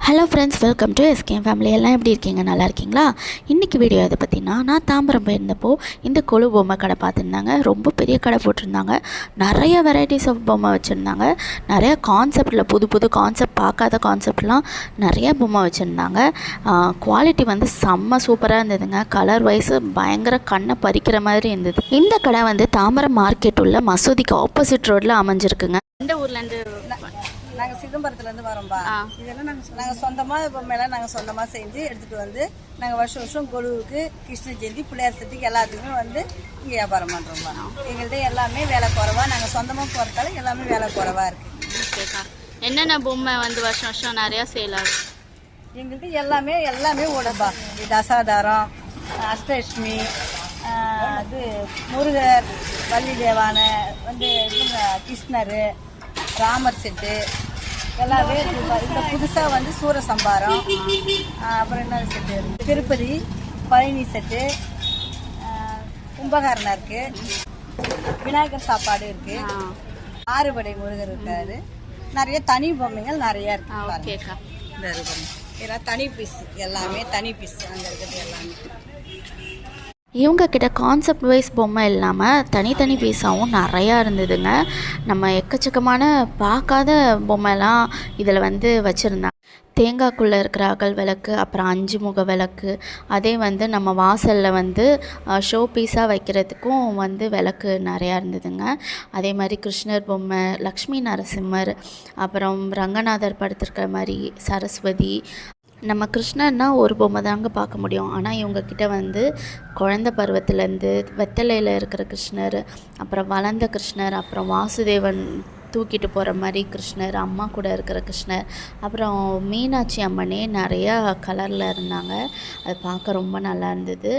Hello friends, welcome to SKM family. எல்லாம் எப்படி இருக்கீங்க? நல்லா இருக்கீங்களா? இன்றைக்கி வீடியோ எதை பற்றினா, நான் தாம்பரம் போயிருந்தப்போ இந்த கொலு பொம்மை கடை பார்த்துருந்தாங்க. ரொம்ப பெரிய கடை போட்டிருந்தாங்க. நிறைய வெரைட்டிஸ் ஆஃப் பொம்மை வச்சுருந்தாங்க. நிறைய கான்செப்டில் புது புது கான்செப்ட், பார்க்காத கான்செப்ட்லாம் நிறைய பொம்மை வச்சுருந்தாங்க. குவாலிட்டி வந்து செம்ம சூப்பராக இருந்ததுங்க. கலர் வைஸு பயங்கர கண்ணை பறிக்கிற மாதிரி இருந்தது. இந்த கடை வந்து தாம்பரம் மார்க்கெட் உள்ள மசூதிக்கு ஆப்போசிட் ரோட்டில் அமைஞ்சிருக்குங்க. எந்த ஊர்லேருந்து? நாங்கள் சிதம்பரத்துலேருந்து வரோம்பா. இதெல்லாம் நாங்கள் சொந்தமாக பொம்மையெல்லாம் நாங்கள் சொந்தமாக செஞ்சு எடுத்துகிட்டு வந்து நாங்கள் வருஷம் வருஷம் கொலுவுக்கு, கிருஷ்ண ஜெயந்தி, பிள்ளையார் சதுர்த்திக்கு எல்லாத்துக்குமே வந்து இங்கே வியாபாரம் பண்ணுறோம்பா. எங்கள்கிட்ட எல்லாமே வேலை குறைவா, நாங்கள் சொந்தமாக போகிறதால எல்லாமே வேலை குறைவா இருக்குது. என்னென்ன பொம்மை வந்து வருஷம் வருஷம் நிறையா சேல் ஆகும்? எங்கள்கிட்ட எல்லாமே ஓடும்பா. தசாதாரம், அஷ்டலட்சுமி, அது முருகர், வள்ளி தேவான வந்து கிருஷ்ணர், ராமர் செட்டு எல்லாமே. இந்த புதுசாக வந்து சூரசம்பாரம், அப்புறம் என்ன செட்டு, திருப்பதி, பழனி செட்டு, கும்பகாரணம் இருக்குது, விநாயகர் சாப்பாடு இருக்குது, ஆறுபடை முருகர் இருக்காரு. நிறைய தனி பொம்மைகள் நிறைய இருக்கு. இதெல்லாம் தனி பீஸ், எல்லாமே தனி பீஸ். அங்கே இருக்கிறது எல்லாமே இவங்கக்கிட்ட கான்செப்ட் வைஸ் பொம்மை இல்லாமல் தனித்தனி பீஸாகவும் நிறையா இருந்ததுங்க. நம்ம எக்கச்சக்கமான பார்க்காத பொம்மைலாம் இதில் வந்து வச்சுருந்தாங்க. தேங்காய்க்குள்ளே இருக்கிற அகல் விளக்கு, அப்புறம் 5 முக விளக்கு, அதே வந்து நம்ம வாசலில் வந்து ஷோ பீஸாக வைக்கிறதுக்கும் வந்து விளக்கு நிறையா இருந்ததுங்க. அதே மாதிரி கிருஷ்ணர் பொம்மை, லக்ஷ்மி நரசிம்மர், அப்புறம் ரங்கநாதர் படுத்திருக்கிற மாதிரி சரஸ்வதி. நம்ம கிருஷ்ணர்னா ஒரு பொம்மை தாங்க பார்க்க முடியும். ஆனால் இவங்கக்கிட்ட வந்து குழந்த பருவத்துலேருந்து வெத்தலையில் இருக்கிற கிருஷ்ணர், அப்புறம் வளர்ந்த கிருஷ்ணர், அப்புறம் வாசுதேவன் தூக்கிட்டு போகிற மாதிரி கிருஷ்ணர், அம்மா கூட இருக்கிற கிருஷ்ணர், அப்புறம் மீனாட்சி அம்மனே நிறையா கலரில் இருந்தாங்க. அது பார்க்க ரொம்ப நல்லா இருந்தது.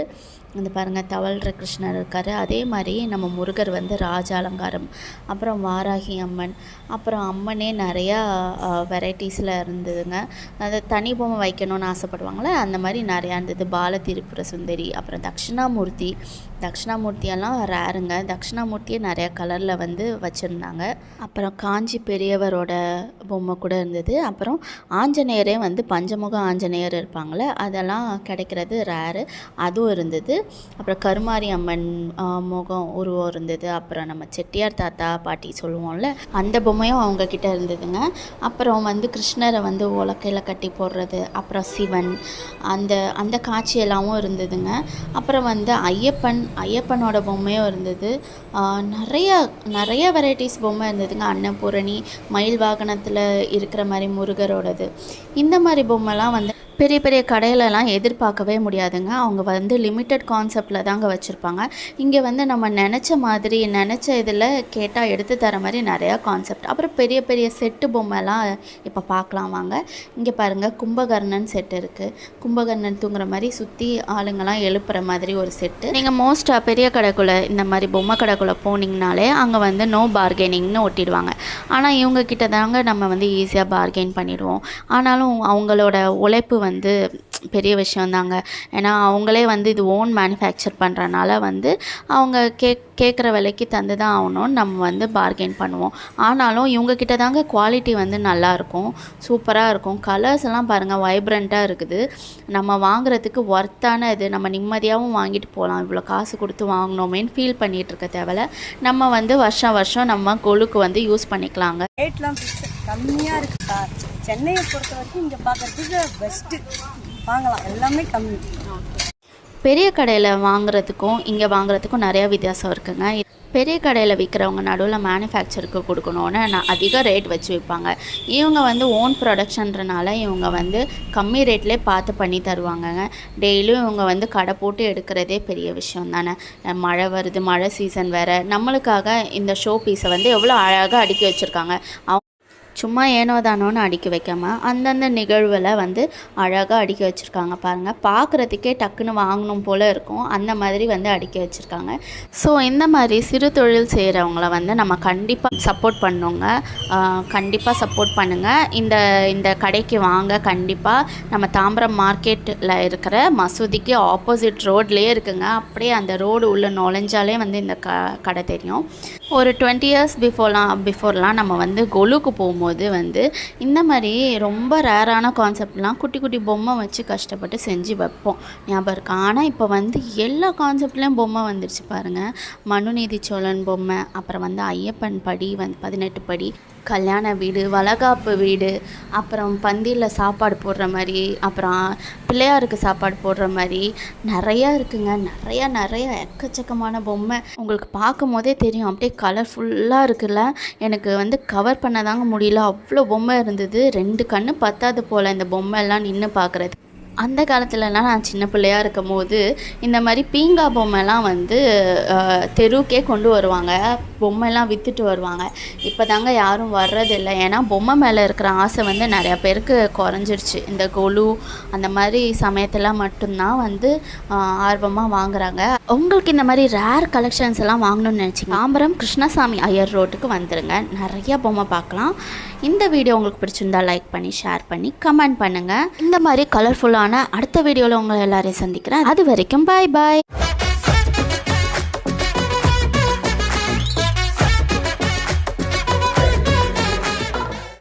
இந்த பாருங்கள், தவழ்கிற கிருஷ்ணர் இருக்கார். அதே மாதிரி நம்ம முருகர் வந்து ராஜ அலங்காரம், அப்புறம் வாராகி அம்மன், அப்புறம் அம்மனே நிறையா வெரைட்டிஸில் இருந்ததுங்க. அது தனி பொம்மை வைக்கணும்னு ஆசைப்படுவாங்களே, அந்த மாதிரி நிறையா இருந்தது. பால திரிபுர சுந்தரி, அப்புறம் தட்சிணாமூர்த்தியெல்லாம் ரேருங்க. தட்சிணாமூர்த்தியே நிறையா கலரில் வந்து வச்சுருந்தாங்க. அப்புறம் காஞ்சி பெரியவரோட பொம்மை கூட இருந்தது. அப்புறம் ஆஞ்சநேயரே வந்து பஞ்சமுக ஆஞ்சநேயர் இருப்பாங்களே, அதெல்லாம் கிடைக்கிறது ரேரு, அதுவும் இருந்தது. அப்புறம் கருமாரி அம்மன் முகம் உருவம் இருந்தது. அப்புறம் நம்ம செட்டியார் தாத்தா பாட்டி சொல்லுவோம்ல, அந்த பொம்மையும் அவங்கக்கிட்ட இருந்ததுங்க. அப்புறம் வந்து கிருஷ்ணரை வந்து உலக்கையில் கட்டி போடுறது, அப்புறம் சிவன், அந்த காட்சியெல்லாமும் இருந்ததுங்க. அப்புறம் வந்து ஐயப்பனோட பொம்மையும் இருந்தது. நிறைய வெரைட்டிஸ் பொம்மை இருந்ததுங்க. அன்னபூரணி, மயில் வாகனத்தில் இருக்கிற மாதிரி முருகரோடது. இந்த மாதிரி பொம்மைலாம் வந்து பெரிய பெரிய கடையிலலாம் எதிர்பார்க்கவே முடியாதுங்க. அவங்க வந்து லிமிட்டட் கான்செப்டில் தாங்க வச்சுருப்பாங்க. இங்கே வந்து நம்ம நினச்ச இதில் கேட்டால் எடுத்து தர மாதிரி நிறையா கான்செப்ட். அப்புறம் பெரிய பெரிய செட்டு பொம்மைலாம் இப்போ பார்க்கலாம் வாங்க. இங்கே பாருங்கள், கும்பகர்ணன் செட்டு இருக்குது. கும்பகர்ணன் தூங்குற மாதிரி சுற்றி ஆளுங்கள்லாம் எழுப்புற மாதிரி ஒரு செட்டு. நீங்கள் மோஸ்ட்டாக பெரிய கடைக்குள்ளே, இந்த மாதிரி பொம்மை கடைக்குள்ளே போனீங்கனாலே அங்கே வந்து நோ பார்கெனிங்னு ஒட்டிடுவாங்க. ஆனால் இவங்கக்கிட்ட தாங்க நம்ம வந்து ஈஸியாக பார்கெயின் பண்ணிடுவோம். ஆனாலும் அவங்களோட உழைப்பு வந்து பெரிய விஷயந்தாங்க. ஏன்னா அவங்களே வந்து இது ஓன் மேனுஃபேக்சர் பண்ணுறனால வந்து அவங்க கேட்குற விலைக்கு தந்து தான் ஆகணும்னு நம்ம வந்து பார்கெயின் பண்ணுவோம். ஆனாலும் இவங்கக்கிட்ட தாங்க குவாலிட்டி வந்து நல்லாயிருக்கும், சூப்பராக இருக்கும். கலர்ஸ் எல்லாம் பாருங்கள், வைப்ரண்ட்டாக இருக்குது. நம்ம வாங்குறதுக்கு ஒர்த்தான இது. நம்ம நிம்மதியாகவும் வாங்கிட்டு போகலாம். இவ்வளோ காசு கொடுத்து வாங்கினோமேன்னு ஃபீல் பண்ணிகிட்டு இருக்க தேவையில்ல. நம்ம வந்து வருஷம் நம்ம கொலுக்கு வந்து யூஸ் பண்ணிக்கலாங்க. ரேட்லாம் கம்மியாக இருக்குது சார். சென்னையை பொறுத்த வரைக்கும் இங்கே பார்க்குறதுக்கு பெஸ்ட்டு, வாங்கலாம், எல்லாமே கம்மி. பெரிய கடையில் வாங்குறதுக்கும் இங்கே வாங்குறதுக்கும் நிறையா வித்தியாசம் இருக்குங்க. பெரிய கடையில் விற்கிறவங்க நடுவில் மேனுஃபேக்சருக்கு கொடுக்கணுன்னு அதிக ரேட் வச்சு விற்பாங்க. இவங்க வந்து ஓன் ப்ரொடக்ஷன்றனால இவங்க வந்து கம்மி ரேட்லேயே பார்த்து பண்ணி தருவாங்கங்க. டெய்லியும் இவங்க வந்து கடை போட்டு எடுக்கிறதே பெரிய விஷயம் தானே. மழை வருது, மழை சீசன் வேறு. நம்மளுக்காக இந்த ஷோ பீஸை வந்து எவ்வளோ அழகாக அடுக்கி வச்சுருக்காங்க. சும்மா ஏனோதானோன்னு அடுக்கி வைக்காமல் அந்தந்த நிகழ்வில் வந்து அழகாக அடுக்கி வச்சுருக்காங்க. பாருங்கள், பார்க்குறதுக்கே டக்குன்னு வாங்கணும் போல் இருக்கும். அந்த மாதிரி வந்து அடுக்கி வச்சுருக்காங்க. ஸோ இந்த மாதிரி சிறு தொழில் செய்கிறவங்கள வந்து நம்ம கண்டிப்பாக சப்போர்ட் பண்ணோங்க. கண்டிப்பாக சப்போர்ட் பண்ணுங்கள். இந்த கடைக்கு வாங்க. கண்டிப்பாக நம்ம தாம்பரம் மார்க்கெட்டில் இருக்கிற மசூதிக்கு ஆப்போசிட் ரோட்லேயே இருக்குங்க. அப்படியே அந்த ரோடு உள்ள நுழைஞ்சாலே வந்து இந்த கடை தெரியும். ஒரு 20 இயர்ஸ் பிஃபோர்லாம் நம்ம வந்து கொலுக்கு போகும்போது வந்து இந்த மாதிரி ரொம்ப ரேரான கான்செப்ட்லாம் குட்டி குட்டி பொம்மை வச்சு கஷ்டப்பட்டு செஞ்சு வைப்போம், ஞாபகம் இருக்கா? ஆனால் இப்போ வந்து எல்லா கான்செப்ட்லேயும் பொம்மை வந்துடுச்சு பாருங்கள். மனுநீதி சோழன் பொம்மை, அப்புறம் வந்து ஐயப்பன் படி வந்து 18 படி, கல்யாண வீடு, வளகாப்பு வீடு, அப்புறம் பந்தியில் சாப்பாடு போடுற மாதிரி, அப்புறம் பிள்ளையாருக்கு சாப்பாடு போடுற மாதிரி நிறையா இருக்குங்க. நிறைய எக்கச்சக்கமான பொம்மை உங்களுக்கு பார்க்கும் போதே தெரியும், அப்படியே கலர்ஃபுல்லாக இருக்குல்ல. எனக்கு வந்து கவர் பண்ண தாங்க முடியல, அவ்வளோ பொம்மை இருந்தது. 2 கண்ணு பத்தாது போல் இந்த பொம்மை எல்லாம் நின்று பார்க்குறது. அந்த காலத்துலலாம் நான் சின்ன பிள்ளையாக இருக்கும் போது இந்த மாதிரி பீங்கா பொம்மைலாம் வந்து தெருவுக்கே கொண்டு வருவாங்க, பொம்மைலாம் விற்றுட்டு வருவாங்க. இப்போ தாங்க யாரும் வர்றதில்லை. ஏன்னா பொம்மை மேலே இருக்கிற ஆசை வந்து நிறையா பேருக்கு குறைஞ்சிருச்சு. இந்த கொலு அந்த மாதிரி சமயத்தில் மட்டும்தான் வந்து ஆர்வமாக வாங்குறாங்க. உங்களுக்கு இந்த மாதிரி ரேர் கலெக்ஷன்ஸ் எல்லாம் வாங்கணும்னு நினச்சிங்க, தாம்பரம் கிருஷ்ணசாமி ஐயர் ரோட்டுக்கு வந்துடுங்க, நிறையா பொம்மை பார்க்கலாம். இந்த வீடியோ உங்களுக்கு பிடிச்சிருந்தா லைக் பண்ணி ஷேர் பண்ணி கமெண்ட் பண்ணுங்கள். இந்த மாதிரி கலர்ஃபுல்லான அடுத்த வீடியோவில் உங்களை எல்லாரையும் சந்திக்கிறேன். அது வரைக்கும் பாய் பாய்.